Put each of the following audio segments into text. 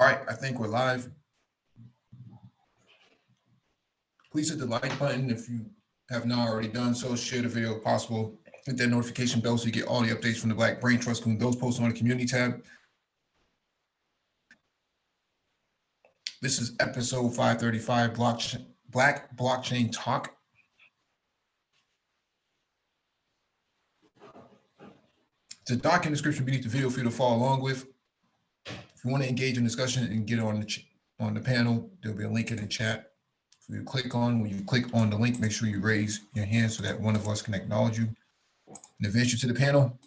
All right, I think we're live. Please hit the like button if you have not already done so. Share the video if possible. Hit that notification bell so you get all the updates from the Black Brain Trust, including those posted on the community tab. This is episode 535, Black Blockchain Talk. The doc in the description beneath the video for you to follow along with. If you want to engage in discussion and get on the panel, there'll be a link in the chat for you to click on. When you click on the link, make sure you raise your hand so that one of us can acknowledge you and advance you to the panel.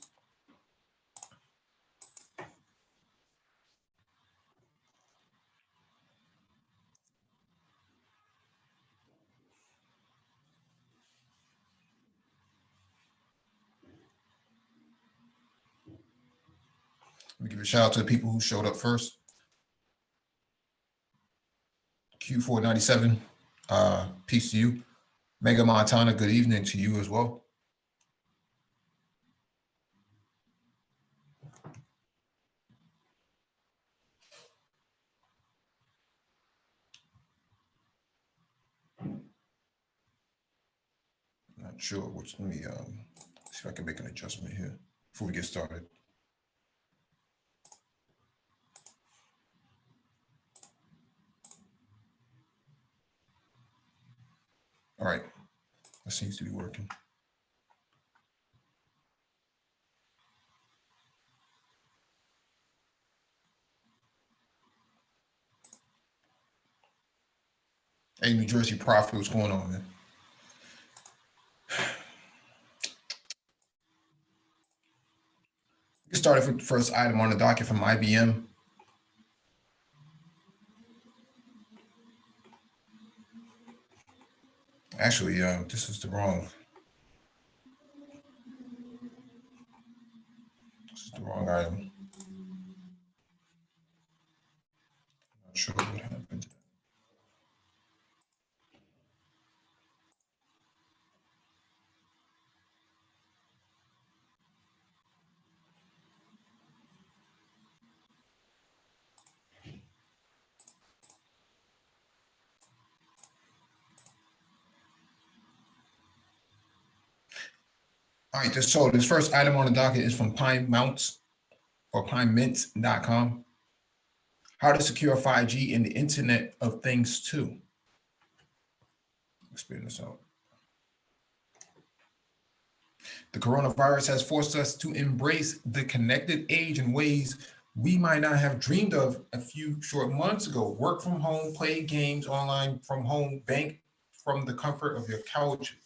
Let me give a shout out to the people who showed up first. Q497, peace to you. Mega Montana, good evening to you as well. Not sure which, let me see if I can make an adjustment here before we get started. All right, that seems to be working. Hey, New Jersey Prophet, what's going on, man? Get started with the first item on the docket from IBM. Actually, this is the wrong. This is the wrong item. Not sure what happened. All right, so this first item on the docket is from Pine Mounts or PineMints.com. How to secure 5G in the Internet of Things 2. Let's spin this out. The coronavirus has forced us to embrace the connected age in ways we might not have dreamed of a few short months ago. Work from home, play games online from home, bank from the comfort of your couch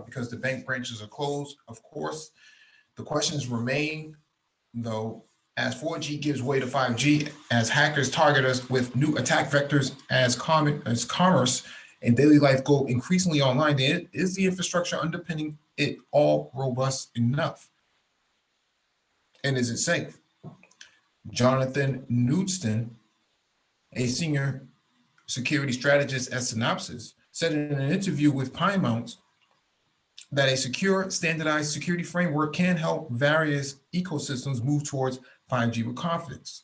because the bank branches are closed. Of course, the questions remain, though, as 4G gives way to 5G, as hackers target us with new attack vectors, as commerce and daily life go increasingly online, is the infrastructure underpinning it all robust enough? And is it safe? Jonathan Knudsen, a senior security strategist at Synopsys, said in an interview with Pine Mounts that a secure, standardized security framework can help various ecosystems move towards 5G with confidence.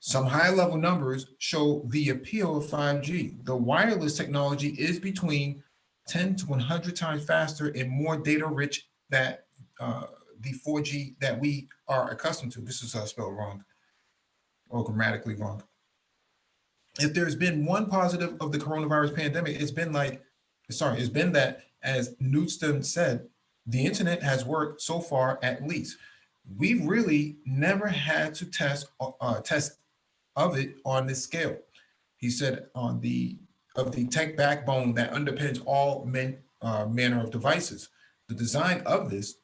Some high-level numbers show the appeal of 5G. The wireless technology is between 10 to 100 times faster and more data-rich than the 4G that we are accustomed to. This is spelled wrong or grammatically wrong. If there's been one positive of the coronavirus pandemic, it's been that, as Knudsen said, the internet has worked so far at least. We've really never had to test of it on this scale. He said of the tech backbone that underpins all manner of devices. The design of this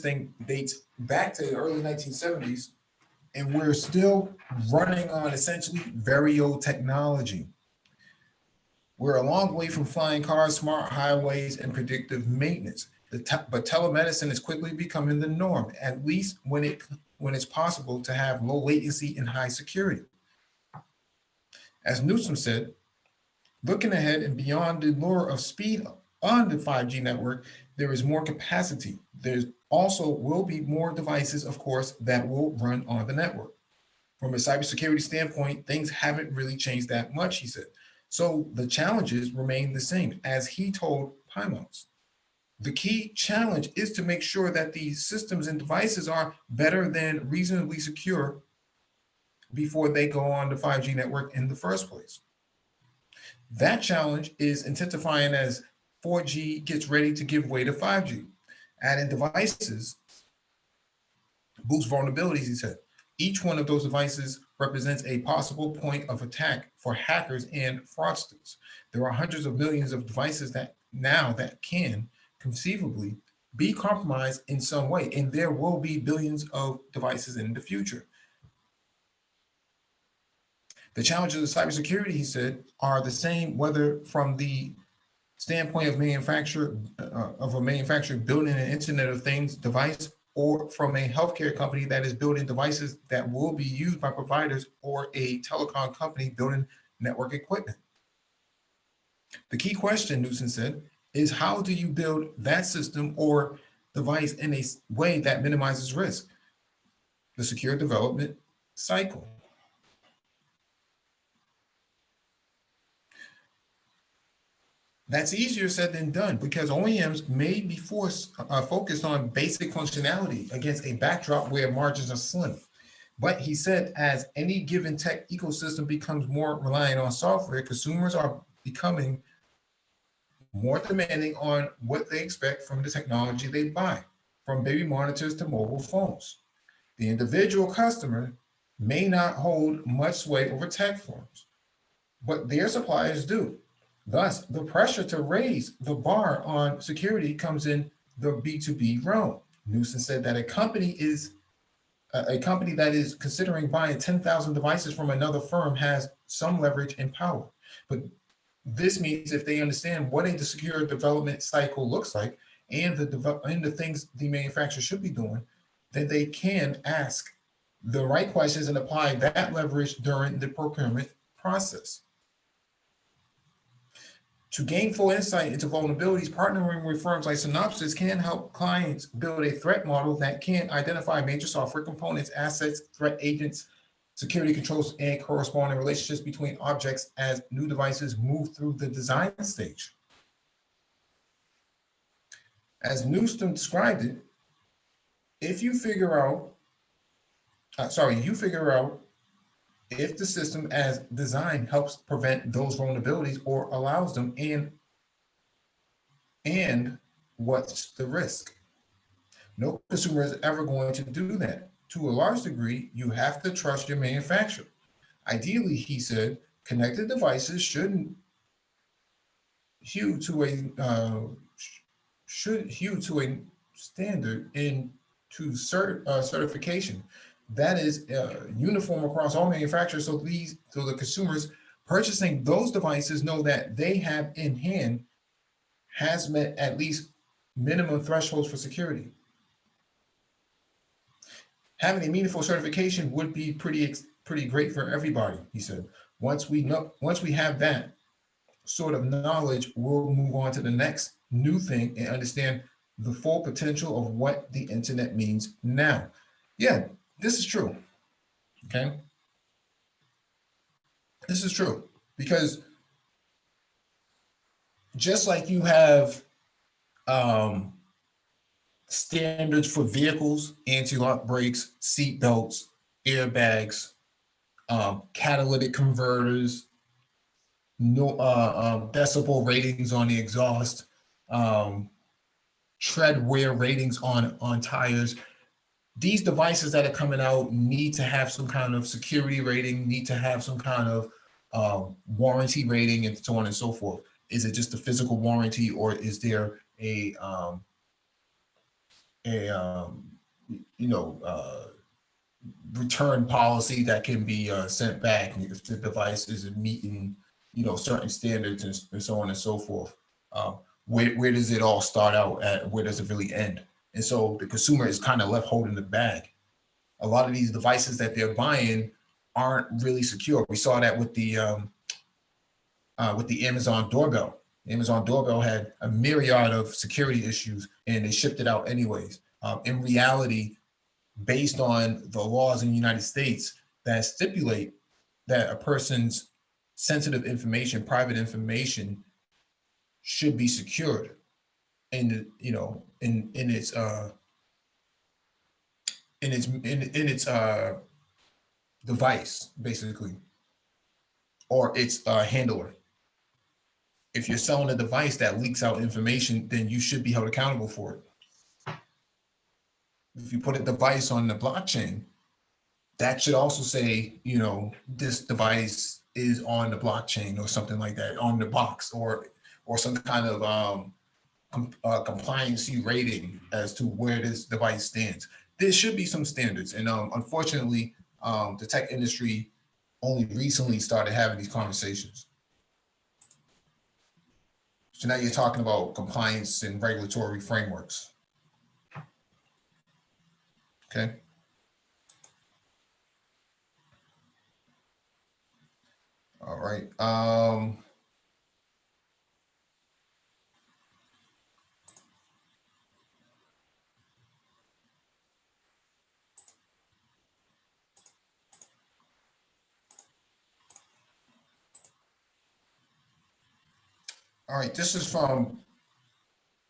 thing dates back to the early 1970s, and we're still running on essentially very old technology. We're a long way from flying cars, smart highways, and predictive maintenance. But telemedicine is quickly becoming the norm, at least when it's possible to have low latency and high security. As Newsom said, looking ahead and beyond the lure of speed on the 5G network, there is more capacity. There also will be more devices, of course, that will run on the network. From a cybersecurity standpoint, things haven't really changed that much, he said. So the challenges remain the same, as he told Pymos. The key challenge is to make sure that these systems and devices are better than reasonably secure before they go on the 5G network in the first place. That challenge is intensifying as 4G gets ready to give way to 5G. Adding devices boosts vulnerabilities, he said. Each one of those devices represents a possible point of attack for hackers and fraudsters. There are hundreds of millions of devices that can conceivably be compromised in some way, and there will be billions of devices in the future. The challenges of cybersecurity, he said, are the same whether from the standpoint of a manufacturer building an Internet of Things device, or from a healthcare company that is building devices that will be used by providers, or a telecom company building network equipment. The key question, Newsom said, is how do you build that system or device in a way that minimizes risk? The secure development cycle. That's easier said than done because OEMs may be focused on basic functionality against a backdrop where margins are slim. But he said, as any given tech ecosystem becomes more reliant on software, consumers are becoming more demanding on what they expect from the technology they buy, from baby monitors to mobile phones. The individual customer may not hold much sway over tech firms, but their suppliers do. Thus, the pressure to raise the bar on security comes in the B2B realm. Newsom said that a company that is considering buying 10,000 devices from another firm has some leverage and power. But this means if they understand what a secure development cycle looks like and the things the manufacturer should be doing, then they can ask the right questions and apply that leverage during the procurement process. To gain full insight into vulnerabilities, partnering with firms like Synopsys can help clients build a threat model that can identify major software components, assets, threat agents, security controls, and corresponding relationships between objects as new devices move through the design stage. As Newsom described it, you figure out if the system as designed helps prevent those vulnerabilities or allows them, and what's the risk? No consumer is ever going to do that. To a large degree, you have to trust your manufacturer. Ideally, he said, connected devices should hew to a standard in to certification that is uniform across all manufacturers, so the consumers purchasing those devices know that they have in hand has met at least minimum thresholds for security. Having a meaningful certification would be pretty great for everybody, he said. Once we have that sort of knowledge, we'll move on to the next new thing and understand the full potential of what the internet means now. Yeah, this is true. Okay. This is true because just like you have standards for vehicles, anti-lock brakes, seat belts, airbags, catalytic converters, no decibel ratings on the exhaust, tread wear ratings on tires. These devices that are coming out need to have some kind of security rating, need to have some kind of warranty rating, and so on and so forth. Is it just a physical warranty, or is there a return policy that can be sent back if the device isn't meeting certain standards and so on and so forth? Where does it all start out at? Where does it really end? And so the consumer is kind of left holding the bag. A lot of these devices that they're buying aren't really secure. We saw that with the Amazon doorbell. The Amazon doorbell had a myriad of security issues, and they shipped it out anyways. In reality, based on the laws in the United States, that stipulate that a person's sensitive information, private information, should be secured in, you know, in its device, basically, or its handler. If you're selling a device that leaks out information, then you should be held accountable for it. If you put a device on the blockchain, that should also say, you know, this device is on the blockchain or something like that, on the box, or some kind of compliancy rating as to where this device stands. There should be some standards, and unfortunately, the tech industry only recently started having these conversations. So now you're talking about compliance and regulatory frameworks. Okay. All right. All right. This is from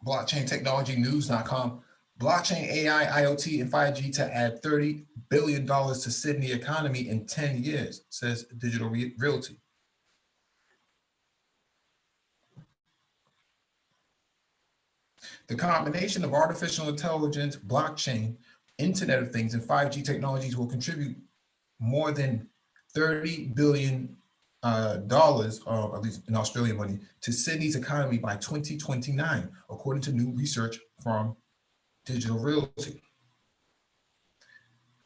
blockchaintechnologynews.com. Blockchain, AI, IoT, and 5G to add $30 billion to Sydney economy in 10 years, says Digital Realty. The combination of artificial intelligence, blockchain, Internet of Things, and 5G technologies will contribute more than $30 billion, at least in Australian money, to Sydney's economy by 2029, according to new research from Digital Realty.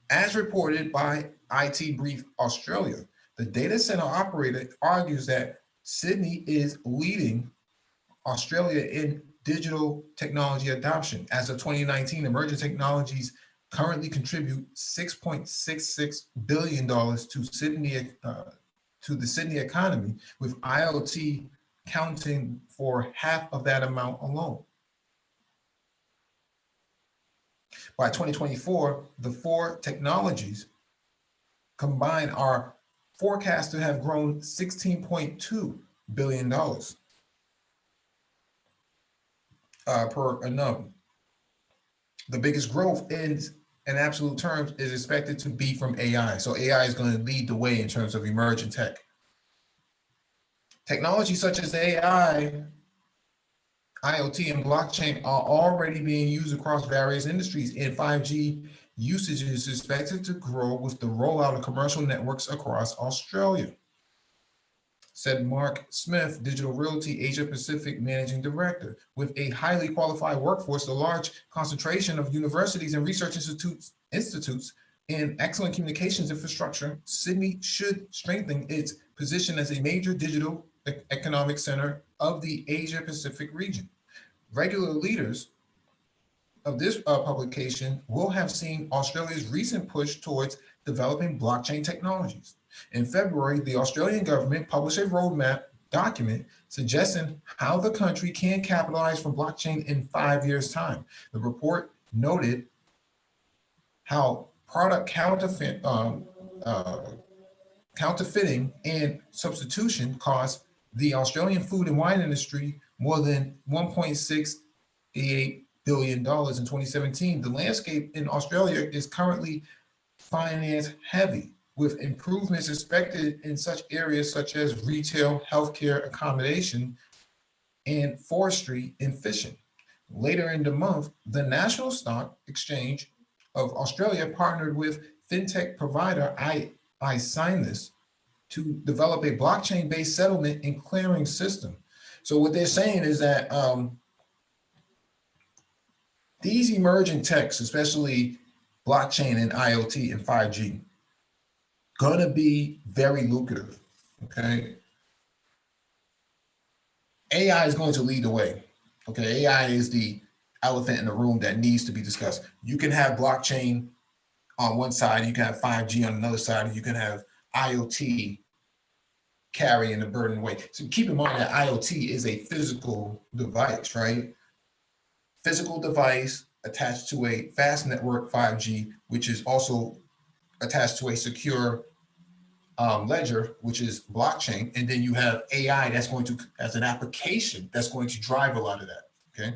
As reported by IT Brief Australia, the data center operator argues that Sydney is leading Australia in digital technology adoption. As of 2019, emerging technologies currently contribute $6.66 billion to Sydney, to the Sydney economy, with IoT counting for half of that amount alone. By 2024, the four technologies combined are forecast to have grown $16.2 billion per annum. The biggest growth in absolute terms is expected to be from AI. So AI is going to lead the way in terms of emerging tech. Technology such as AI, IoT, and blockchain are already being used across various industries, and 5G usage is expected to grow with the rollout of commercial networks across Australia, said Mark Smith, Digital Realty Asia Pacific Managing Director. With a highly qualified workforce, a large concentration of universities and research institutes, and excellent communications infrastructure, Sydney should strengthen its position as a major digital economic center of the Asia Pacific region. Regular leaders of this publication will have seen Australia's recent push towards developing blockchain technologies. In February, the Australian government published a roadmap document suggesting how the country can capitalize from blockchain in 5 years' time. The report noted how product counterfeiting and substitution cost the Australian food and wine industry more than $1.68 billion in 2017. The landscape in Australia is currently finance heavy, with improvements expected in such areas such as retail, healthcare, accommodation, and forestry and fishing. Later in the month, the National Stock Exchange of Australia partnered with fintech provider iSignus to develop a blockchain-based settlement and clearing system. So what they're saying is that these emerging techs, especially blockchain and IoT and 5G, gonna be very lucrative, okay? AI is going to lead the way, okay? AI is the elephant in the room that needs to be discussed. You can have blockchain on one side, you can have 5G on another side, and you can have IoT carrying the burden weight. So keep in mind that IoT is a physical device, right? Physical device attached to a fast network 5G, which is also attached to a secure ledger, which is blockchain, and then you have AI that's going to, as an application, that's going to drive a lot of that. Okay.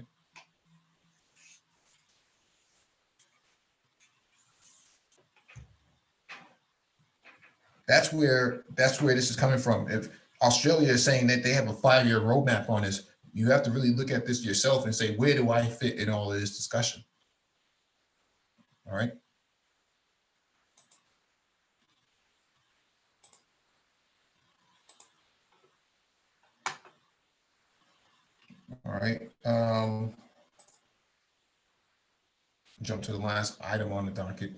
That's where this is coming from. If Australia is saying that they have a 5-year roadmap on this, you have to really look at this yourself and say, where do I fit in all of this discussion? All right. All right. Jump to the last item on the docket.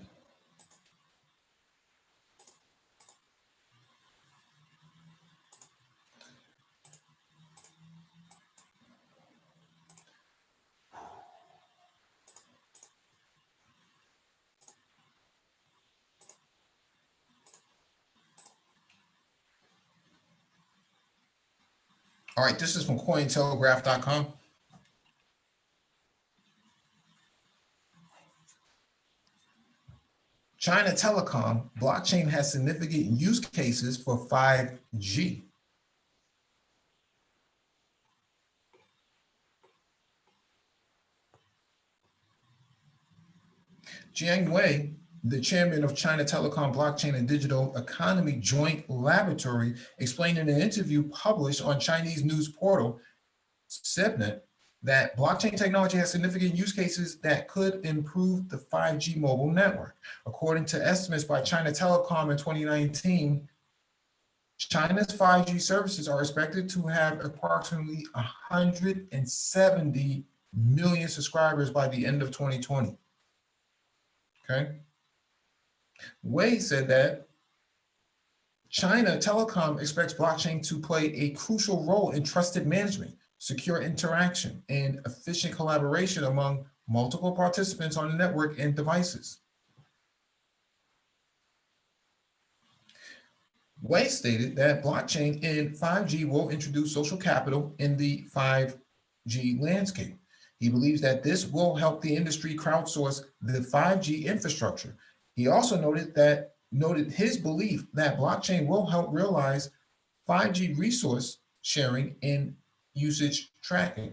All right. This is from cointelegraph.com. China Telecom blockchain has significant use cases for 5G. Jiang Wei, the chairman of China Telecom Blockchain and Digital Economy Joint Laboratory, explained in an interview published on Chinese news portal Sebnet that blockchain technology has significant use cases that could improve the 5G mobile network. According to estimates by China Telecom in 2019, China's 5G services are expected to have approximately 170 million subscribers by the end of 2020. Okay. Wei said that China Telecom expects blockchain to play a crucial role in trusted management, secure interaction, and efficient collaboration among multiple participants on the network and devices. Wei stated that blockchain in 5G will introduce social capital in the 5G landscape. He believes that this will help the industry crowdsource the 5G infrastructure. He also noted his belief that blockchain will help realize 5G resource sharing and usage tracking.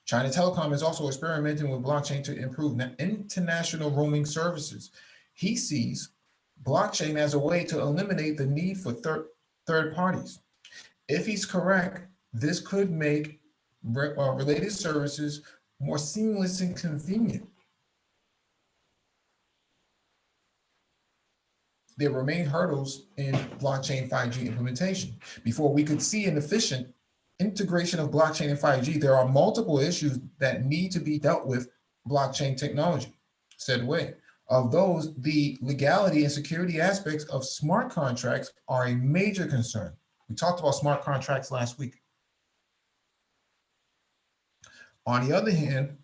China Telecom is also experimenting with blockchain to improve international roaming services. He sees blockchain as a way to eliminate the need for third parties. If he's correct, this could make related services more seamless and convenient. There remain hurdles in blockchain 5G implementation. Before we could see an efficient integration of blockchain and 5G, there are multiple issues that need to be dealt with blockchain technology, said Wei. Of those, the legality and security aspects of smart contracts are a major concern. We talked about smart contracts last week. On the other hand,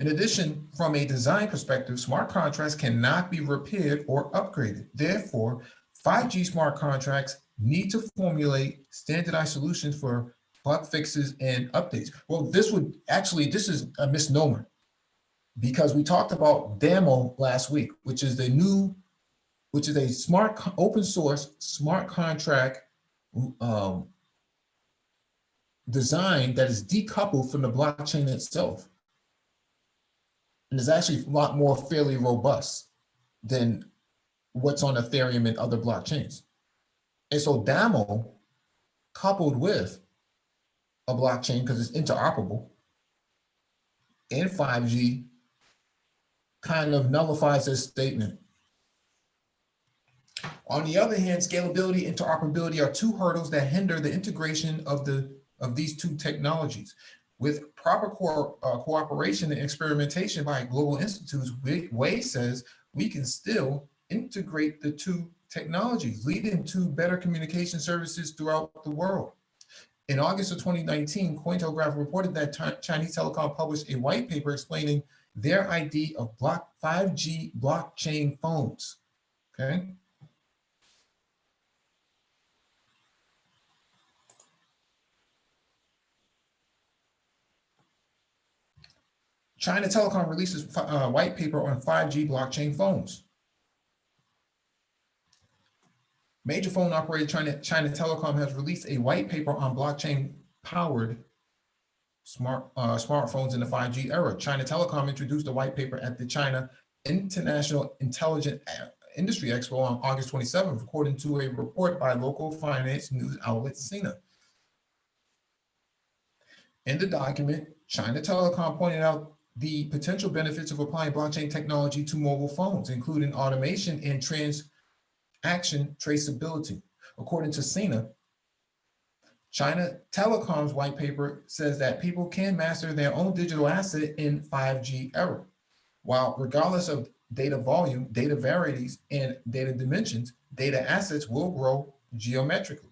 in addition, from a design perspective, smart contracts cannot be repaired or upgraded. Therefore, 5G smart contracts need to formulate standardized solutions for bug fixes and updates. Well, this is a misnomer because we talked about DAMO last week, which is a smart open source smart contract design that is decoupled from the blockchain itself. And is actually a lot more fairly robust than what's on Ethereum and other blockchains. And so DAMO, coupled with a blockchain, because it's interoperable, and 5G, kind of nullifies this statement. On the other hand, scalability and interoperability are two hurdles that hinder the integration of these two technologies. With proper cooperation and experimentation by global institutes, Wei says we can still integrate the two technologies, leading to better communication services throughout the world. In August of 2019, Cointelegraph reported that Chinese Telecom published a white paper explaining their idea of 5G blockchain phones. Okay. China Telecom releases white paper on 5G blockchain phones. Major phone operator China Telecom has released a white paper on blockchain-powered smartphones in the 5G era. China Telecom introduced a white paper at the China International Intelligent Industry Expo on August 27th, according to a report by local finance news outlet Sina. In the document, China Telecom pointed out the potential benefits of applying blockchain technology to mobile phones, including automation and transaction traceability. According to Sina, China Telecom's white paper says that people can master their own digital asset in 5G era, while regardless of data volume, data varieties, and data dimensions, data assets will grow geometrically.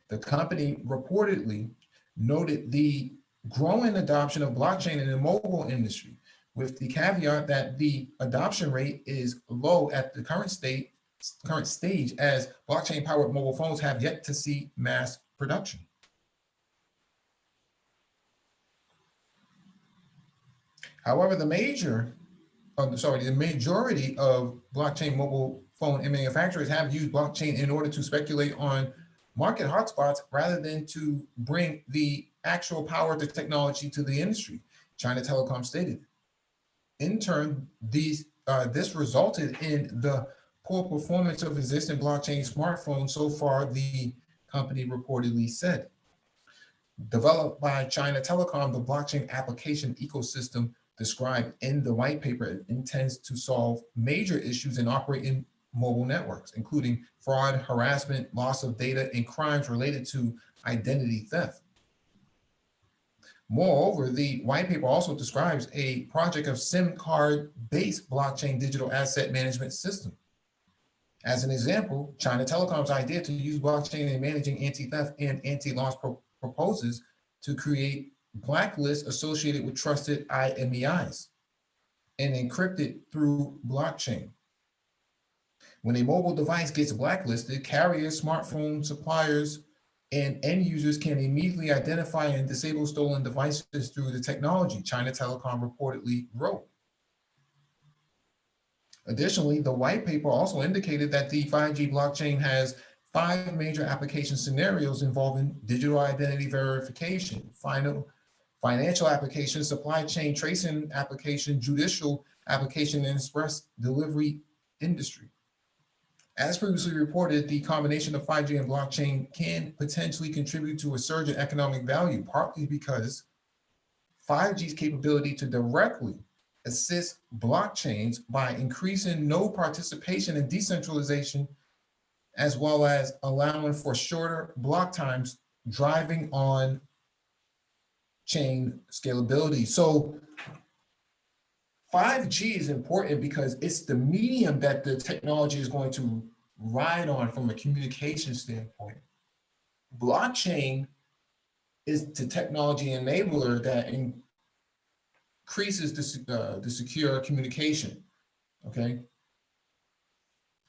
The company reportedly noted the growing adoption of blockchain in the mobile industry, with the caveat that the adoption rate is low at the current stage, as blockchain-powered mobile phones have yet to see mass production. However, the majority of blockchain mobile phone manufacturers have used blockchain in order to speculate on market hotspots rather than to bring the actual power of the technology to the industry, China Telecom stated. In turn, this resulted in the poor performance of existing blockchain smartphones so far, the company reportedly said. Developed by China Telecom, the blockchain application ecosystem described in the white paper intends to solve major issues in operating mobile networks, including fraud, harassment, loss of data, and crimes related to identity theft. Moreover, the white paper also describes a project of SIM card-based blockchain digital asset management system. As an example, China Telecom's idea to use blockchain in managing anti-theft and anti-loss proposes to create blacklists associated with trusted IMEIs and encrypted through blockchain. When a mobile device gets blacklisted, carriers, smartphone suppliers, and end users can immediately identify and disable stolen devices through the technology, China Telecom reportedly wrote. Additionally, the white paper also indicated that the 5G blockchain has 5 major application scenarios involving digital identity verification, financial application, supply chain tracing application, judicial application, and express delivery industry. As previously reported, the combination of 5G and blockchain can potentially contribute to a surge in economic value, partly because 5G's capability to directly assist blockchains by increasing node participation and decentralization, as well as allowing for shorter block times, driving on chain scalability. So 5G is important because it's the medium that the technology is going to ride on from a communication standpoint. Blockchain is the technology enabler that increases the secure communication, okay?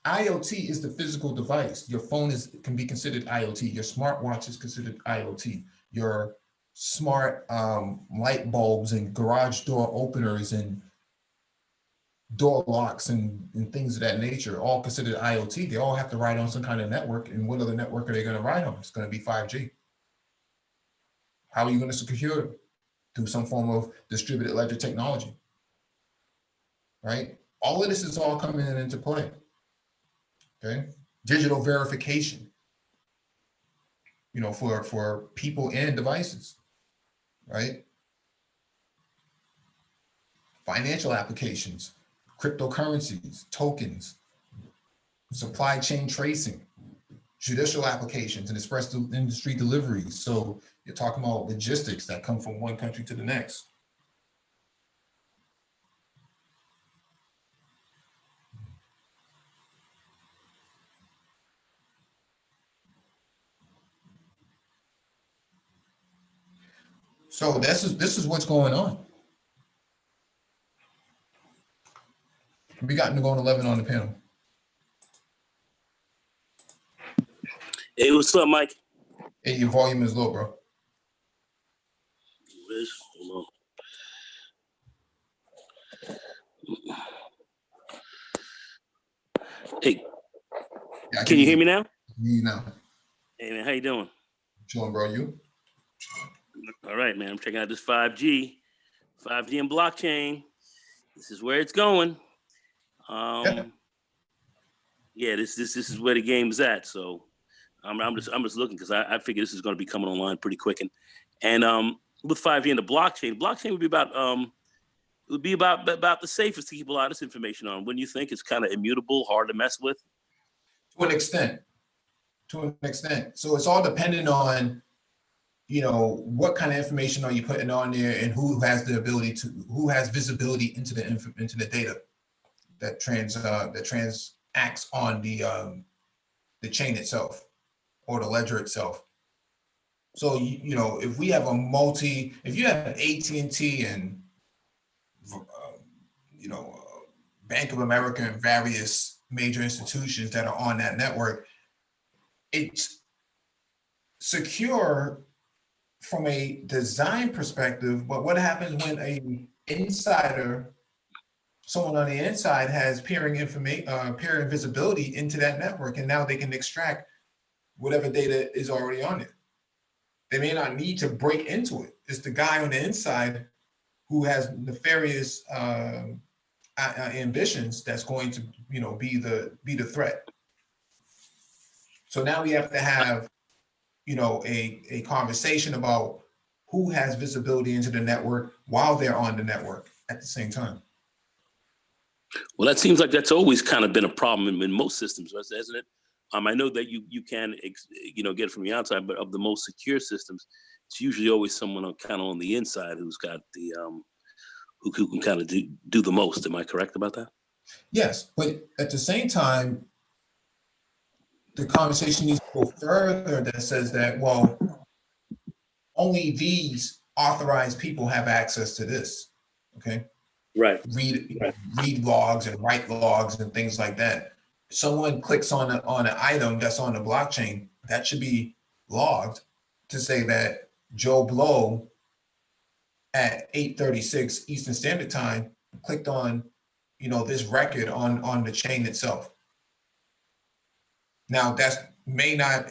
IoT is the physical device. Your phone can be considered IoT. Your smartwatch is considered IoT. Your smart light bulbs and garage door openers and door locks and things of that nature, all considered IoT. They all have to ride on some kind of network. And what other network are they going to ride on? It's going to be 5G. How are you going to secure it? Through some form of distributed ledger technology, right? All of this is all coming into play, okay? Digital verification, you know, for people and devices, right? Financial applications, cryptocurrencies, tokens, supply chain tracing, judicial applications, and express industry deliveries. So you're talking about logistics that come from one country to the next. So this is what's going on. We got to go on 11 on the panel. Hey, what's up, Mike? Hey, your volume is low, bro. Hold on. Hey, Yeah, can you hear me now? You know, Hey man, how you doing? chilling, bro. You? All right, man. I'm checking out this 5G and blockchain. This is where it's going. Yeah. Yeah, this is where the game's at. So I'm just looking because I figure this is going to be coming online pretty quick. And with 5G and the blockchain would be about the safest to keep a lot of this information on. Wouldn't you think? It's kind of immutable, hard to mess with. To an extent. To an extent. So it's all dependent on, what kind of information are you putting on there, and who has visibility into the data that transacts on the chain itself or the ledger itself. So if we have if you have AT&T and Bank of America and various major institutions that are on that network, it's secure from a design perspective. But what happens when someone on the inside has peering visibility into that network, and now they can extract whatever data is already on it? They may not need to break into it. It's the guy on the inside who has nefarious ambitions that's going to, be the threat. So now we have to have, a conversation about who has visibility into the network while they're on the network at the same time. Well, that seems like that's always kind of been a problem in most systems, hasn't it? I know that you can get it from the outside, but of the most secure systems, it's usually always someone kind of on the inside who's got the who can kind of do the most. Am I correct about that? Yes, but at the same time, the conversation needs to go further that says that, well, only these authorized people have access to this. Okay. Right. Read logs and write logs and things like that. Someone clicks on an item that's on the blockchain, that should be logged to say that Joe Blow at 8:36 Eastern Standard Time clicked on, this record on the chain itself. Now that may not.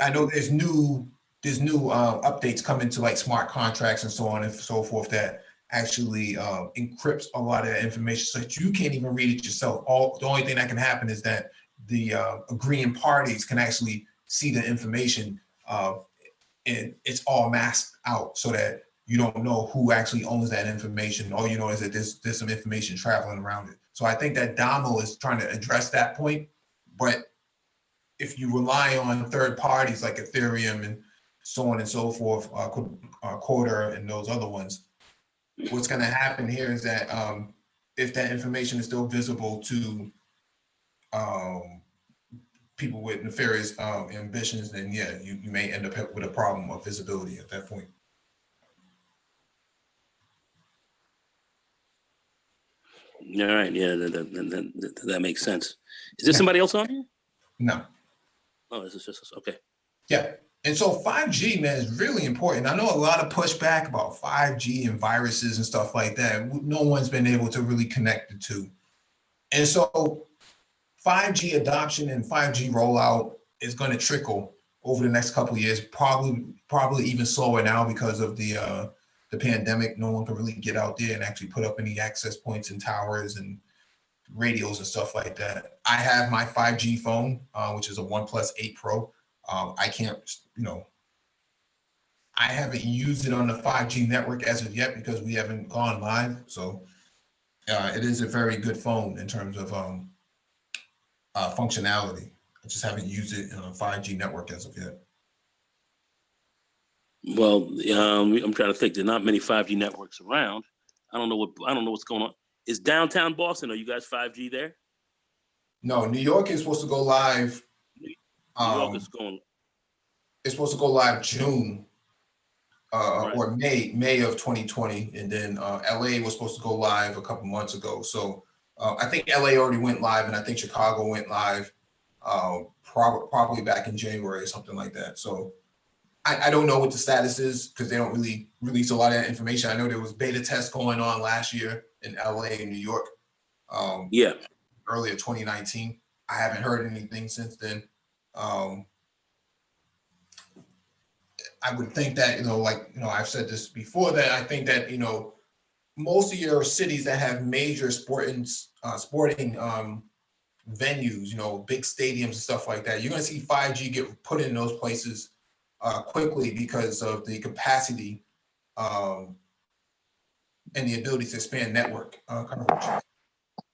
I know there's new updates coming to like smart contracts and so on and so forth that actually encrypts a lot of that information so that you can't even read it yourself. The only thing that can happen is that the agreeing parties can actually see the information, and it's all masked out so that you don't know who actually owns that information. All you know is that there's some information traveling around it. So I think that DAMO is trying to address that point. But if you rely on third parties like Ethereum and so on and so forth, Quarter and those other ones, what's going to happen here is that if that information is still visible to people with nefarious ambitions, then yeah, you may end up with a problem of visibility at that point. All right. Yeah, that makes sense. Is there somebody else on here? No. Oh, this is just us. Okay. Yeah. And so 5G, man, is really important. I know a lot of pushback about 5G and viruses and stuff like that. No one's been able to really connect the two. And so 5G adoption and 5G rollout is going to trickle over the next couple of years, probably even slower now because of the pandemic. No one can really get out there and actually put up any access points and towers and radios and stuff like that. I have my 5G phone, which is a OnePlus 8 Pro. I can't, I haven't used it on the 5G network as of yet because we haven't gone live. So it is a very good phone in terms of functionality. I just haven't used it on a 5G network as of yet. Well, I'm trying to think. There are not many 5G networks around. I don't know what's going on. Is downtown Boston? Are you guys 5G there? No, New York is supposed to go live. New York is going. It's supposed to go live June Right. or May of 2020, and then LA was supposed to go live a couple months ago. So I think LA already went live, and I think Chicago went live probably back in January or something like that. So I don't know what the status is because they don't really release a lot of that information. I know there was beta tests going on last year in LA and New York. Yeah. Earlier 2019. I haven't heard anything since then. I would think that, I've said this before, that I think that, most of your cities that have major sporting venues, big stadiums and stuff like that, you're going to see 5G get put in those places quickly because of the capacity and the ability to expand network coverage.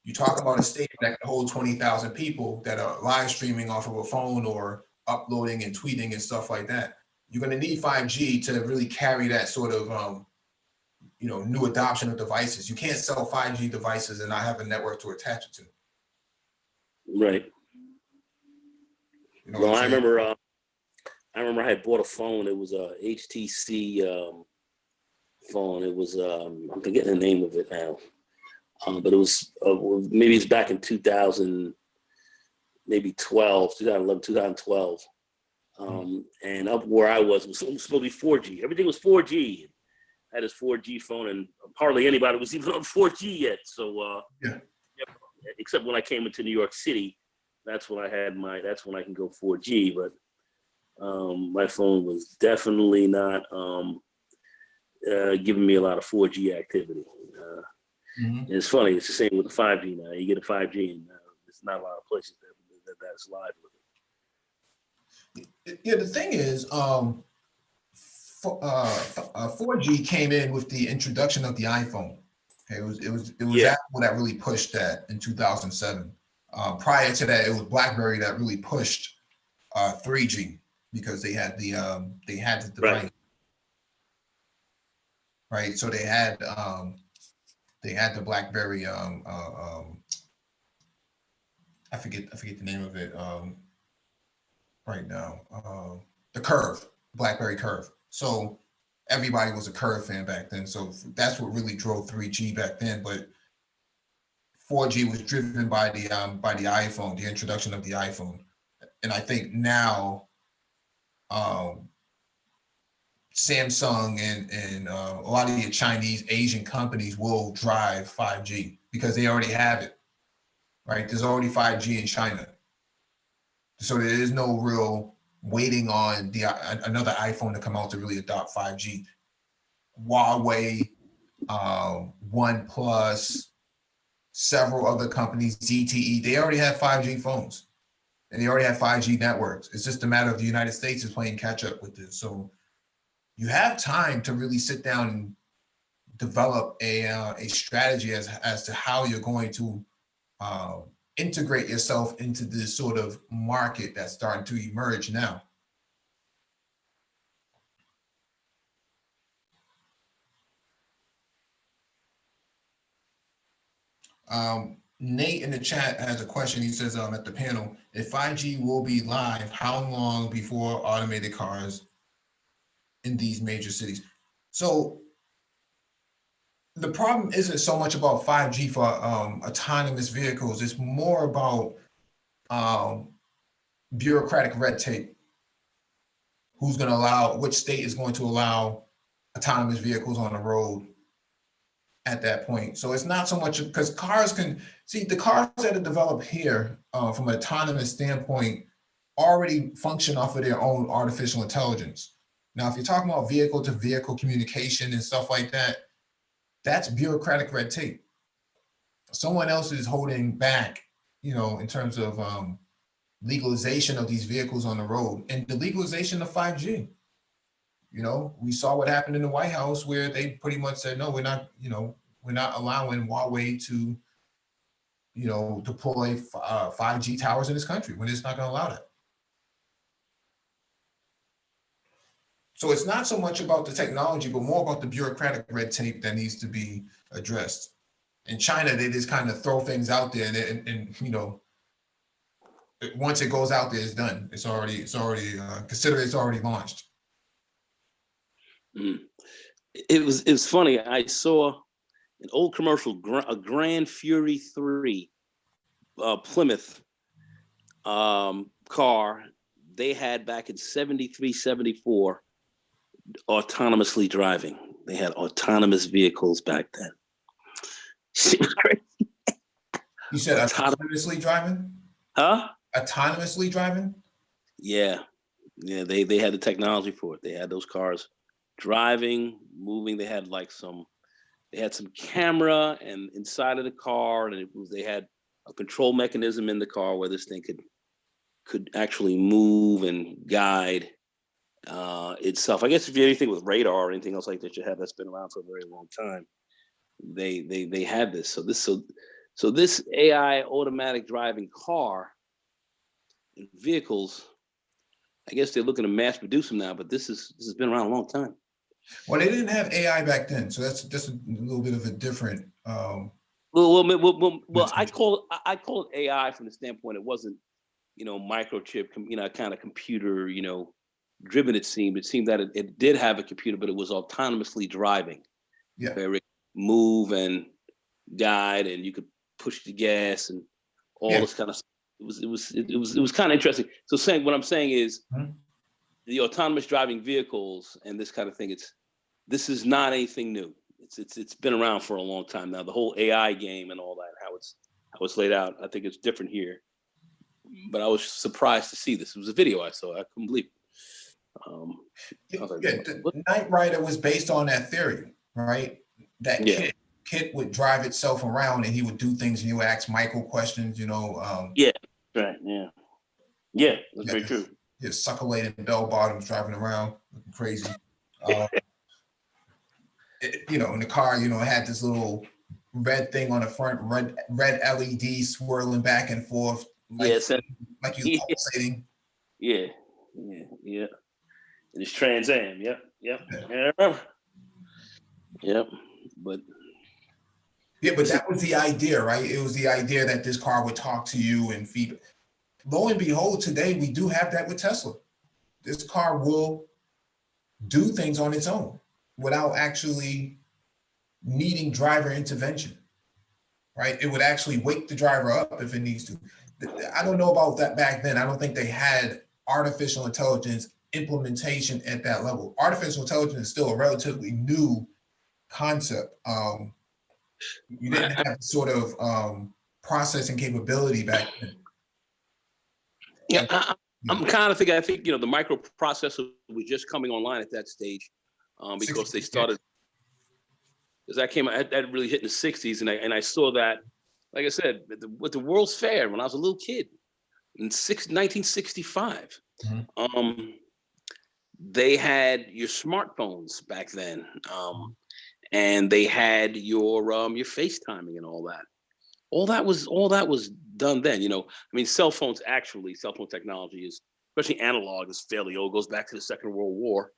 You talk about a stadium that can hold 20,000 people that are live streaming off of a phone or uploading and tweeting and stuff like that. You're going to need 5G to really carry that sort of, new adoption of devices. You can't sell 5G devices and not have a network to attach it to. Right. You know Well, what I'm saying? I remember I had bought a phone. It was a HTC phone. It was I'm forgetting the name of it now, but it was maybe it's back in 2000, maybe 2011, 2012. And up where I was, it was supposed to be 4G. Everything was 4G. I had this 4G phone, and hardly anybody was even on 4G yet. So Yeah. except when I came into New York City, that's when I can go 4G. But my phone was definitely not giving me a lot of 4G activity. And it's funny, it's the same with the 5G now. You get a 5G, and there's not a lot of places that's live with it. Yeah, the thing is, 4G came in with the introduction of the iPhone. Okay, it was Yeah. Apple that really pushed that in 2007. Prior to that, it was BlackBerry that really pushed 3G because they had the device, right? So they had the BlackBerry. I forget the name of it right now. The Curve, BlackBerry Curve. So everybody was a Curve fan back then. So that's what really drove 3G back then. But 4G was driven by the iPhone, the introduction of the iPhone. And I think now Samsung and a lot of the Chinese, Asian companies will drive 5G because they already have it, right? There's already 5G in China. So there is no real waiting on another iPhone to come out to really adopt 5G. Huawei, OnePlus, several other companies, ZTE, they already have 5G phones and they already have 5G networks. It's just a matter of the United States is playing catch up with this. So you have time to really sit down and develop a strategy as to how you're going to integrate yourself into this sort of market that's starting to emerge now. Nate in the chat has a question. He says at the panel, if 5G will be live, how long before automated cars in these major cities? So the problem isn't so much about 5G for autonomous vehicles. It's more about bureaucratic red tape. Who's going to allow, which state is going to allow autonomous vehicles on the road at that point. So it's not so much because cars can see the cars that are developed here from an autonomous standpoint already function off of their own artificial intelligence. Now, if you're talking about vehicle to vehicle communication and stuff like that, that's bureaucratic red tape. Someone else is holding back, in terms of legalization of these vehicles on the road and the legalization of 5G. We saw what happened in the White House where they pretty much said, no, we're not allowing Huawei to, deploy 5G towers in this country when it's not going to allow that. So it's not so much about the technology, but more about the bureaucratic red tape that needs to be addressed. In China, they just kind of throw things out there and once it goes out there, it's done. It's already consider it's already launched. It was funny. I saw an old commercial, a Grand Fury 3 Plymouth car they had back in 73, 74, autonomously driving. They had autonomous vehicles back then. shit was crazy. You said autonomously driving? Huh? Autonomously driving? Yeah. Yeah, they had the technology for it. They had those cars driving, moving. They had some camera and inside of the car, and they had a control mechanism in the car where this thing could actually move and guide itself. I guess if you have anything with radar or anything else like that, that's been around for a very long time. They had this. So this AI automatic driving car and vehicles, I guess they're looking to mass produce them now, but this has been around a long time. Well, they didn't have AI back then, so that's just a little bit of a different. Well, I call it AI from the standpoint it wasn't, microchip, kind of computer, driven. It seemed that it did have a computer, but it was autonomously driving. Yeah. Where it move and guide, and you could push the gas and all this kind of stuff. It was kind of interesting. So what I'm saying is the autonomous driving vehicles and this kind of thing, this is not anything new. It's been around for a long time now. The whole AI game and all that, how it's laid out, I think it's different here. But I was surprised to see this. It was a video I saw. I couldn't believe it. The Knight Rider was based on that theory, right? That kit would drive itself around and he would do things and you would ask Michael questions, Yeah, right, yeah. Yeah, that's very true. Just suckulated bell bottoms driving around looking crazy. In the car, it had this little red thing on the front, red LED swirling back and forth, like you pulsating. Yeah. And it's Trans Am. Yep. Yeah, I remember. Yep. But that was the idea, right? It was the idea that this car would talk to you and feed. Lo and behold, today we do have that with Tesla. This car will do things on its own without actually needing driver intervention, right? It would actually wake the driver up if it needs to. I don't know about that back then. I don't think they had artificial intelligence implementation at that level. Artificial intelligence is still a relatively new concept. You didn't have sort of processing capability back then. Yeah, I'm kind of thinking. I think the microprocessor was just coming online at that stage, because they started. Because that really hit in the '60s, and I saw that, like I said, with the World's Fair when I was a little kid in 1965. They had your smartphones back then, and they had your FaceTiming and all that. All that was done then. Cell phone technology is, especially analog, is fairly old. Goes back to the Second World War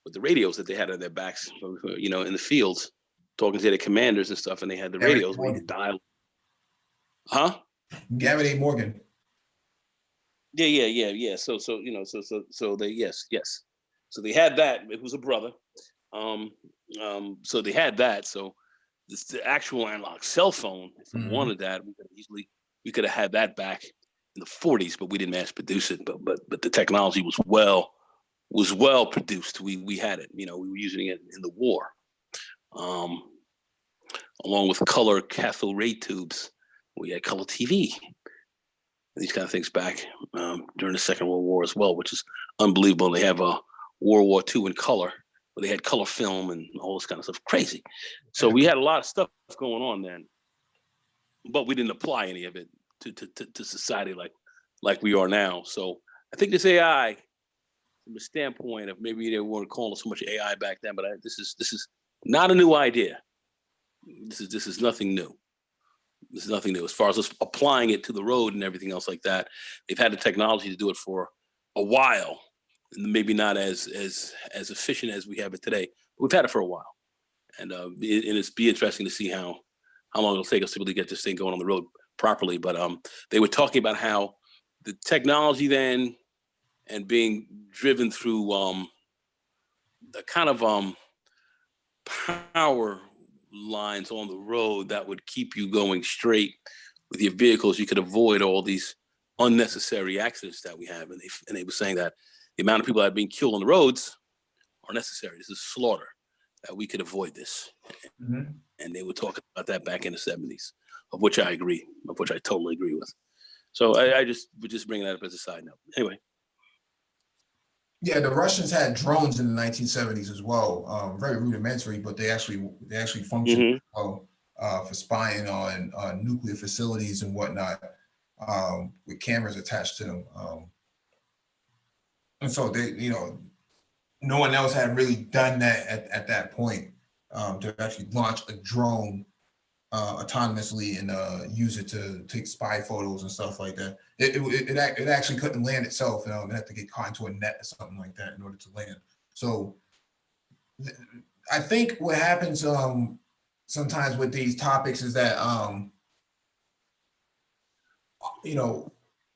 with the radios that they had on their backs, in the fields, talking to their commanders and stuff, and they had the radios where you could dial. Huh? Gavin A. Morgan. Yeah. So they yes. So they had that. It was a brother. So they had that. So the actual analog cell phone, if we wanted that, we could have had that back in the '40s, but we didn't mass produce it. But the technology was well produced. We had it. We were using it in the war, along with color cathode ray tubes. We had color TV. These kind of things back during the Second World War as well, which is unbelievable. They have a World War II in color, where they had color film and all this kind of stuff. Crazy. So we had a lot of stuff going on then, but we didn't apply any of it to society like we are now. So I think this AI, from a standpoint of maybe they weren't calling so much AI back then, but this is not a new idea. This is nothing new. This is nothing new as far as us applying it to the road and everything else like that. They've had the technology to do it for a while, maybe not as efficient as we have it today. But we've had it for a while, and it's be interesting to see how long it'll take us to really get this thing going on the road properly. But they were talking about how the technology then and being driven through the kind of power lines on the road that would keep you going straight with your vehicles. You could avoid all these unnecessary accidents that we have. And they were saying that the amount of people that are being killed on the roads are necessary. This is slaughter that we could avoid this. Mhm. And they were talking about that back in the 70s, of which I agree, of which I totally agree with. So I just would just bring that up as a side note. Anyway. Yeah, the Russians had drones in the 1970s as well. Very rudimentary, but they actually functioned well for spying on nuclear facilities and whatnot, with cameras attached to them. And so they, no one else had really done that at that point, to actually launch a drone autonomously and use it to take spy photos and stuff like that. It actually couldn't land itself. It had to get caught into a net or something like that in order to land. So I think what happens sometimes with these topics is that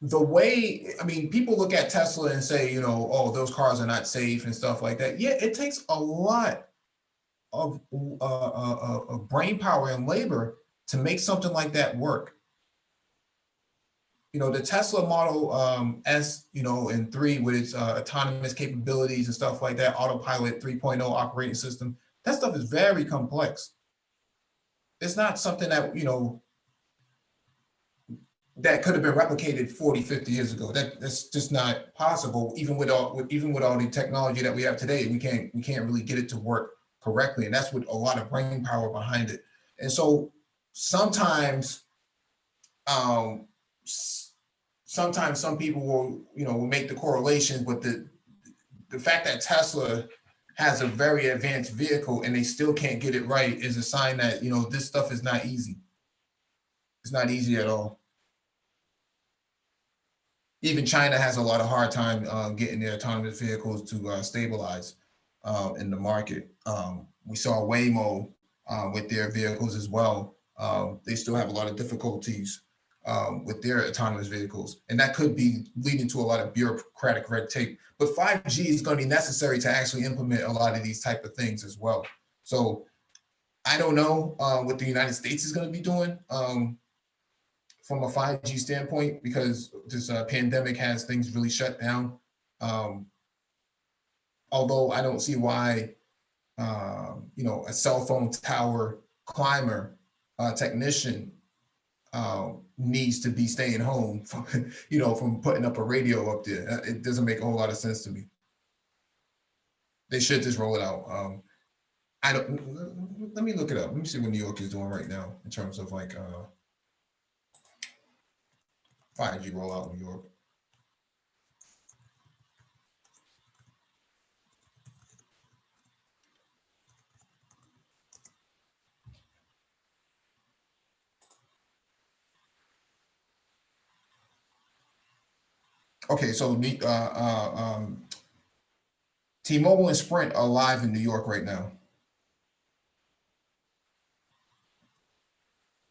the way, I mean, people look at Tesla and say, oh, those cars are not safe and stuff like that. Yeah, it takes a lot of brain power and labor to make something like that work. The Tesla Model S, and 3 with its autonomous capabilities and stuff like that, Autopilot 3.0 operating system, that stuff is very complex. It's not something that, that could have been replicated 40, 50 years ago. That's just not possible. Even with all the technology that we have today, we can't really get it to work correctly. And that's with a lot of brain power behind it. And so sometimes some people will make the correlation, but the fact that Tesla has a very advanced vehicle and they still can't get it right is a sign that this stuff is not easy. It's not easy at all. Even China has a lot of hard time getting their autonomous vehicles to stabilize in the market. We saw Waymo with their vehicles as well. They still have a lot of difficulties with their autonomous vehicles. And that could be leading to a lot of bureaucratic red tape. But 5G is going to be necessary to actually implement a lot of these type of things as well. So I don't know what the United States is going to be doing from a 5G standpoint, because this pandemic has things really shut down. Although I don't see why, a cell phone tower climber technician needs to be staying home from putting up a radio up there. It doesn't make a whole lot of sense to me. They should just roll it out. Let me look it up. Let me see what New York is doing right now in terms of like 5G rollout in New York. Okay, so T-Mobile and Sprint are live in New York right now.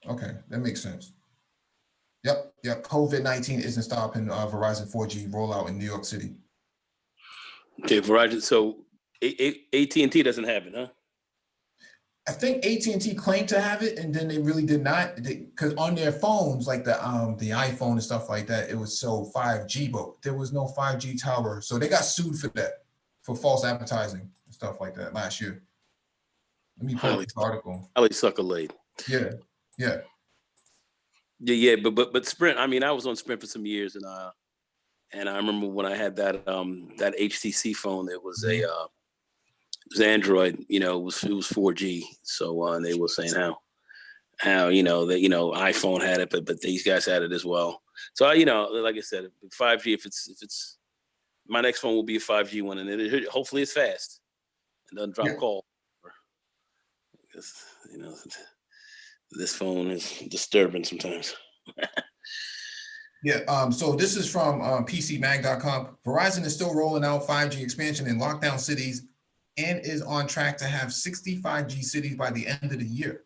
Okay, that makes sense. Yep. COVID-19 isn't stopping Verizon 4G rollout in New York City. Okay, Verizon. So AT&T doesn't have it, huh? I think AT&T claimed to have it, and then they really did not, because on their phones, like the iPhone and stuff like that, it was so 5G, but there was no 5G tower, so they got sued for that, for false advertising and stuff like that last year. Let me pull up this article. Highly sucker laid. Yeah. But Sprint. I mean, I was on Sprint for some years, and I remember when I had that HTC phone. It was it was Android. It was 4G. So and they were saying how that iPhone had it, but these guys had it as well. So like I said, 5G. If it's my next phone will be a 5G one, and hopefully it's fast and doesn't drop call. Because this phone is disturbing sometimes. Yeah. So this is from PCMag.com. Verizon is still rolling out 5G expansion in lockdown cities and is on track to have 60 5G cities by the end of the year.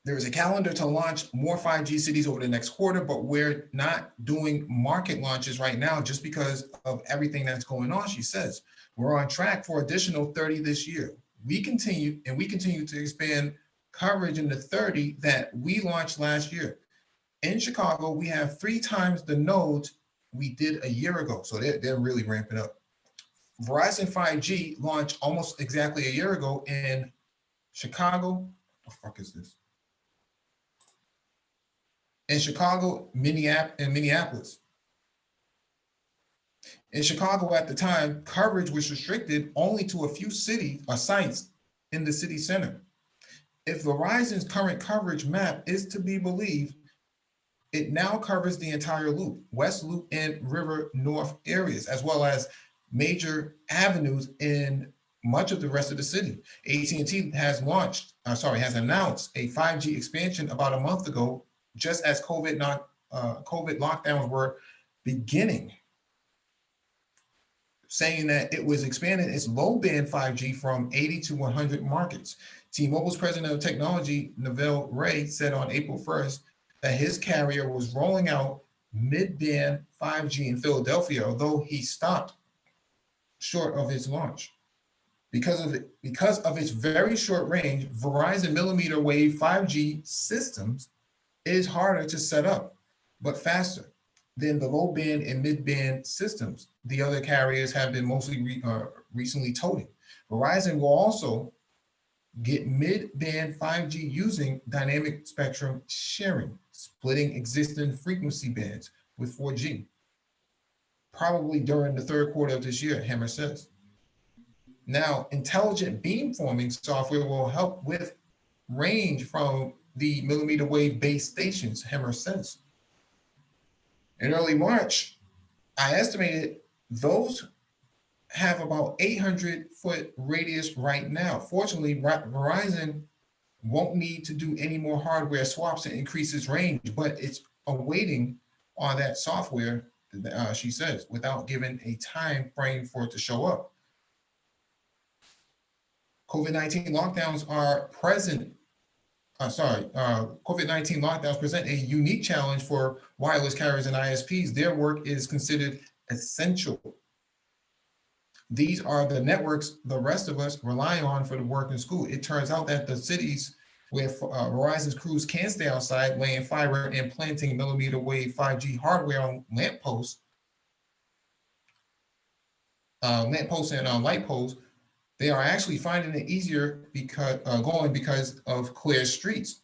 There is a calendar to launch more 5G cities over the next quarter, but we're not doing market launches right now just because of everything that's going on, she says. We're on track for additional 30 this year. We continue to expand coverage in the 30 that we launched last year. In Chicago, we have 3 times the nodes we did a year ago. So they're really ramping up. Verizon 5G launched almost exactly a year ago in Chicago. What the fuck is this? In Chicago, Minneapolis. In Chicago at the time, coverage was restricted only to a few cities or sites in the city center. If Verizon's current coverage map is to be believed, it now covers the entire loop, West Loop and River North areas, as well as major avenues in much of the rest of the city. AT&T has announced a 5G expansion about a month ago, just as COVID lockdowns were beginning, saying that it was expanding its low-band 5G from 80 to 100 markets. T-Mobile's president of technology, Neville Ray, said on April 1st that his carrier was rolling out mid-band 5G in Philadelphia, although he stopped short of its launch. Because of its very short range, Verizon millimeter wave 5G systems is harder to set up, but faster than the low band and mid band systems the other carriers have been mostly recently toting. Verizon will also get mid-band 5G using dynamic spectrum sharing, splitting existing frequency bands with 4G, probably during the third quarter of this year, Hammer says. Now, intelligent beamforming software will help with range from the millimeter wave base stations, Hammer says. In early March, I estimated those have about 800-foot radius right now. Fortunately, Verizon won't need to do any more hardware swaps to increase its range, but it's awaiting on that software, she says, without giving a time frame for it to show up. COVID-19 lockdowns COVID-19 lockdowns present a unique challenge for wireless carriers and ISPs. Their work is considered essential. These are the networks the rest of us rely on for the work and school. It turns out that the cities where Verizon's crews can stay outside laying fiber and planting millimeter wave 5G hardware on lampposts and light poles, they are actually finding it easier because of clear streets.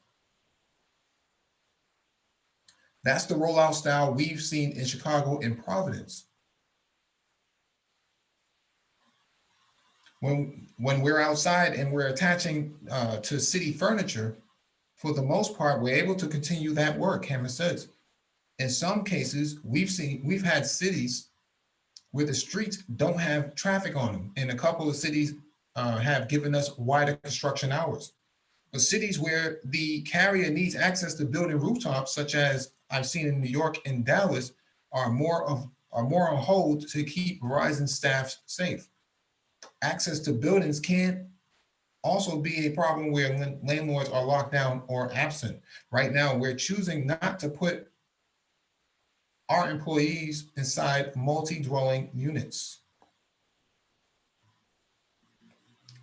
That's the rollout style we've seen in Chicago and Providence. When we're outside and we're attaching to city furniture, for the most part, we're able to continue that work, Hammer says. In some cases, we've had cities where the streets don't have traffic on them, and a couple of cities have given us wider construction hours. But cities where the carrier needs access to building rooftops, such as I've seen in New York and Dallas, are more on hold to keep Verizon staff safe. Access to buildings can also be a problem where landlords are locked down or absent. Right now, we're choosing not to put our employees inside multi-dwelling units.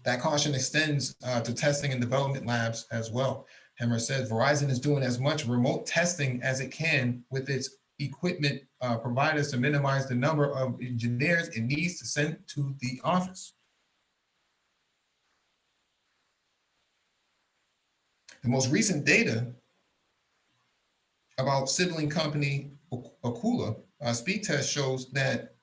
That caution extends to testing and development labs as well. Hemmer says Verizon is doing as much remote testing as it can with its equipment providers to minimize the number of engineers it needs to send to the office. The most recent data about sibling company Okula speed test shows that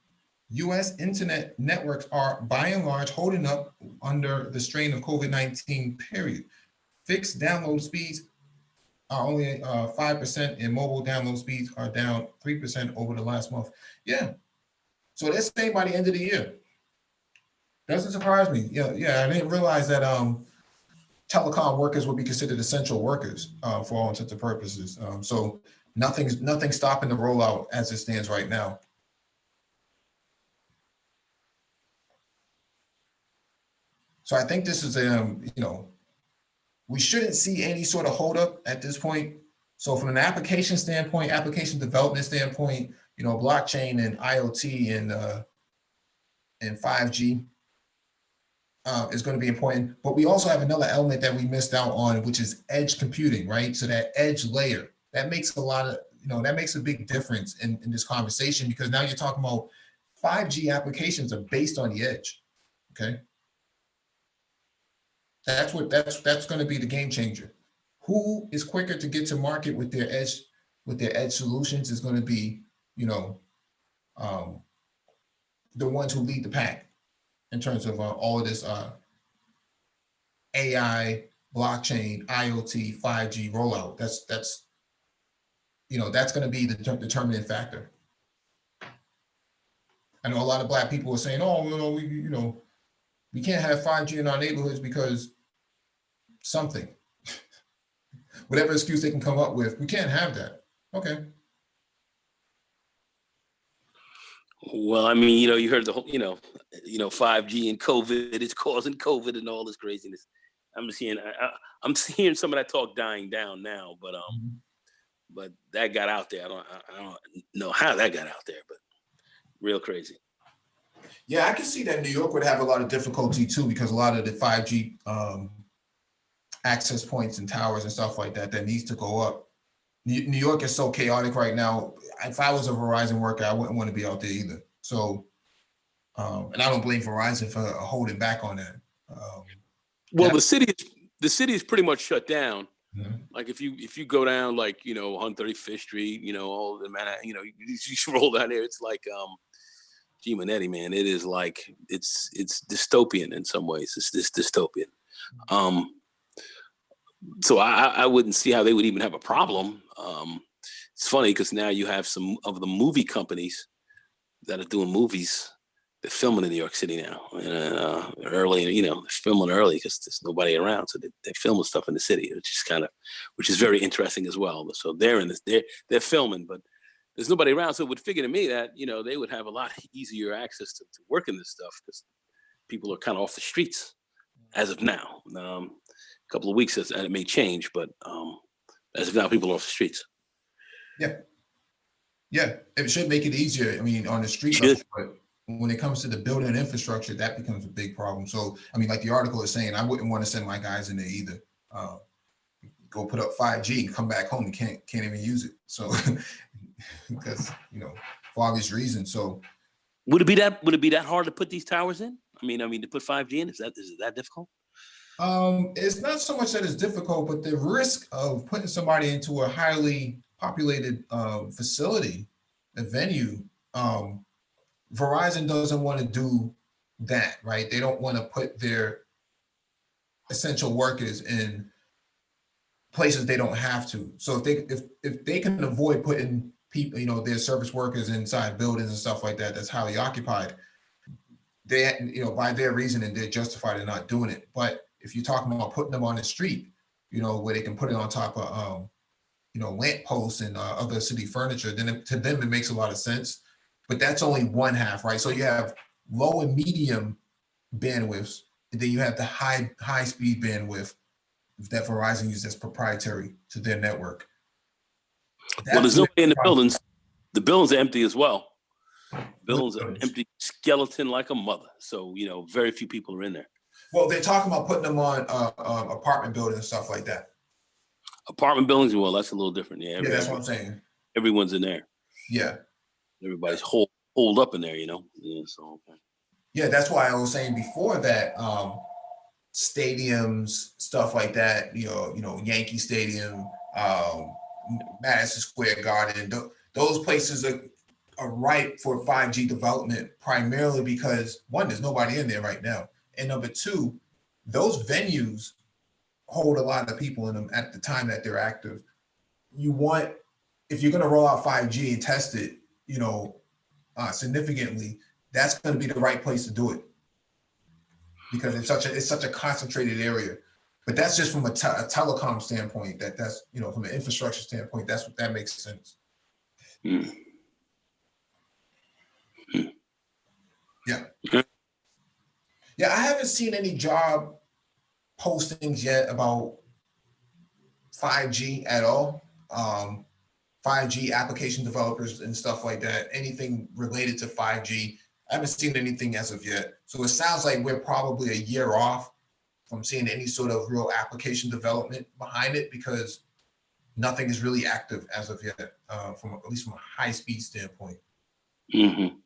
US internet networks are by and large holding up under the strain of COVID-19 period. Fixed download speeds are only 5% and mobile download speeds are down 3% over the last month. Yeah, so they're saying by the end of the year. Doesn't surprise me. Yeah, I didn't realize that telecom workers would be considered essential workers for all intents and purposes. So nothing's stopping the rollout as it stands right now. So I think this is we shouldn't see any sort of holdup at this point. So from an application standpoint, application development standpoint, blockchain and IOT and 5G is going to be important. But we also have another element that we missed out on, which is edge computing, right? So that edge layer, that makes a lot of, that makes a big difference in this conversation, because now you're talking about 5G applications are based on the edge. Okay. That's going to be the game changer. Who is quicker to get to market with their edge solutions is going to be, um, the ones who lead the pack in terms of all of this AI, blockchain, IOT, 5G rollout. That's going to be the determining factor. I know a lot of Black people are saying, "Oh, we can't have 5G in our neighborhoods because something, whatever excuse they can come up with, we can't have that." Okay. Well, I mean, you heard the whole, 5G and COVID is causing COVID and all this craziness. I'm seeing, I'm seeing some of that talk dying down now, but that got out there. I don't know how that got out there, but real crazy. Yeah, I can see that New York would have a lot of difficulty too, because a lot of the 5G access points and towers and stuff like that needs to go up. New York is so chaotic right now. If I was a Verizon worker, I wouldn't want to be out there either. So, and I don't blame Verizon for holding back on that. Well, the city is pretty much shut down. Mm-hmm. Like if you go down 135th Street, all the Manhattan, you roll down there, it's like G Manetti, man. It is like it's dystopian in some ways. It's dystopian. So I wouldn't see how they would even have a problem. It's funny because now you have some of the movie companies that are doing movies. They're filming in New York City now, and early, they're filming early because there's nobody around, so they're filming stuff in the city, which is very interesting as well. So they're in this, they're filming, but there's nobody around, so it would figure to me that they would have a lot easier access to work in this stuff because people are kind of off the streets as of now. A couple of weeks and it may change, but as of now, people are off the streets. Yeah, it should make it easier. I mean, on the street level, but when it comes to the building infrastructure, that becomes a big problem. So, I mean, like the article is saying, I wouldn't want to send my guys in there either. Go put up 5G and come back home and can't even use it. So, because for obvious reasons. So, would it be that hard to put these towers in? I mean, to put 5G in, is it that difficult? It's not so much that it's difficult, but the risk of putting somebody into a highly populated facility, a venue, Verizon doesn't want to do that, right? They don't want to put their essential workers in places they don't have to. So if they can avoid putting people, their service workers inside buildings and stuff like that, that's highly occupied, they, by their reasoning, they're justified in not doing it. But if you're talking about putting them on the street, where they can put it on top of, lamp posts and other city furniture, then to them, it makes a lot of sense. But that's only one half, right? So you have low and medium bandwidths, and then you have the high speed bandwidth that Verizon uses as proprietary to their network. Well, there's nobody in the buildings. The buildings are empty as well. Buildings are empty, skeleton like a mother. So, very few people are in there. Well, they're talking about putting them on apartment buildings and stuff like that. Apartment buildings, well, that's a little different. Yeah, that's what I'm saying. Everyone's in there. Yeah. Everybody's holed up in there, Yeah, so okay. Yeah, that's why I was saying before that stadiums, stuff like that, Yankee Stadium, Madison Square Garden, those places are ripe for 5G development, primarily because one, there's nobody in there right now. And number two, those venues hold a lot of people in them at the time that they're active. If you're going to roll out 5G and test it, significantly, that's going to be the right place to do it because it's such a concentrated area. But that's just from a telecom standpoint. That's from an infrastructure standpoint, that makes sense. Yeah. Yeah, I haven't seen any job postings yet about 5G at all. 5G application developers and stuff like that, anything related to 5G. I haven't seen anything as of yet. So it sounds like we're probably a year off from seeing any sort of real application development behind it because nothing is really active as of yet, at least from a high speed standpoint. Mm-hmm.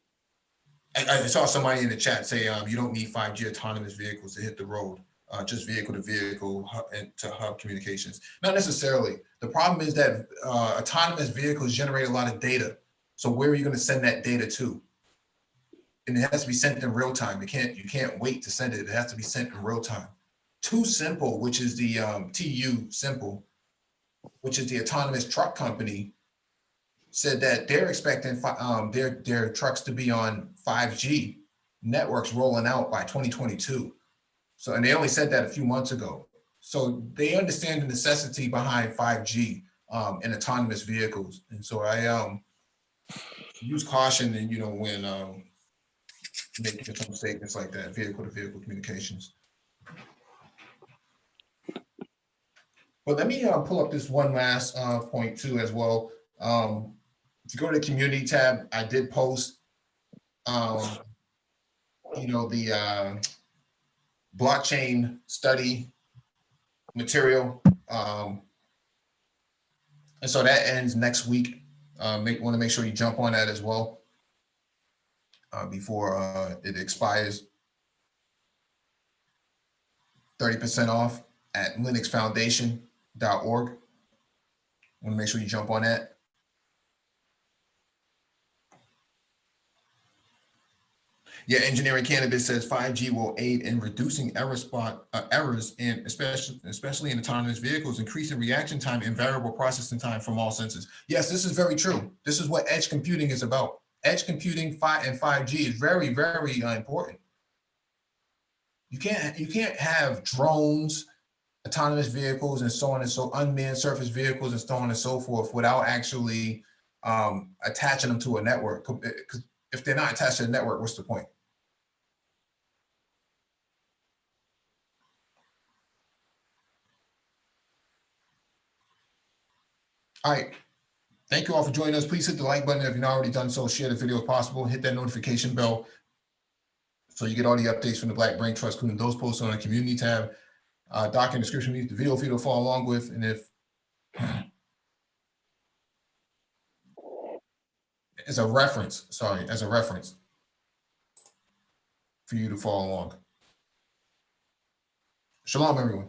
I saw somebody in the chat say, you don't need 5G autonomous vehicles to hit the road, just vehicle to vehicle and to hub communications. Not necessarily. The problem is that autonomous vehicles generate a lot of data. So where are you going to send that data to? And it has to be sent in real time. You can't wait to send it. It has to be sent in real time. Too Simple, which is the TU Simple, which is the autonomous truck company, said that they're expecting their trucks to be on 5G networks rolling out by 2022. So, and they only said that a few months ago. So they understand the necessity behind 5G and autonomous vehicles. And so I use caution, and when making some statements like that, vehicle to vehicle communications. But let me pull up this one last point too as well. If you go to the community tab, I did post, the blockchain study material. And so that ends next week. Want to make sure you jump on that as well before it expires. 30% off at linuxfoundation.org. Want to make sure you jump on that. Yeah, Engineering Cannabis says 5G will aid in reducing errors and especially in autonomous vehicles, increasing reaction time and variable processing time from all senses. Yes, this is very true. This is what edge computing is about. Edge computing and 5G is very, very important. You can't have drones, autonomous vehicles, and so on and so unmanned surface vehicles and so on and so forth without actually attaching them to a network. Because if they're not attached to the network, what's the point? All right. Thank you all for joining us. Please hit the like button if you've not already done so. Share the video if possible. Hit that notification bell so you get all the updates from the Black Brain Trust, including those posted on the community tab. Doc in the description, the video for you to follow along with. And if as a reference for you to follow along. Shalom, everyone.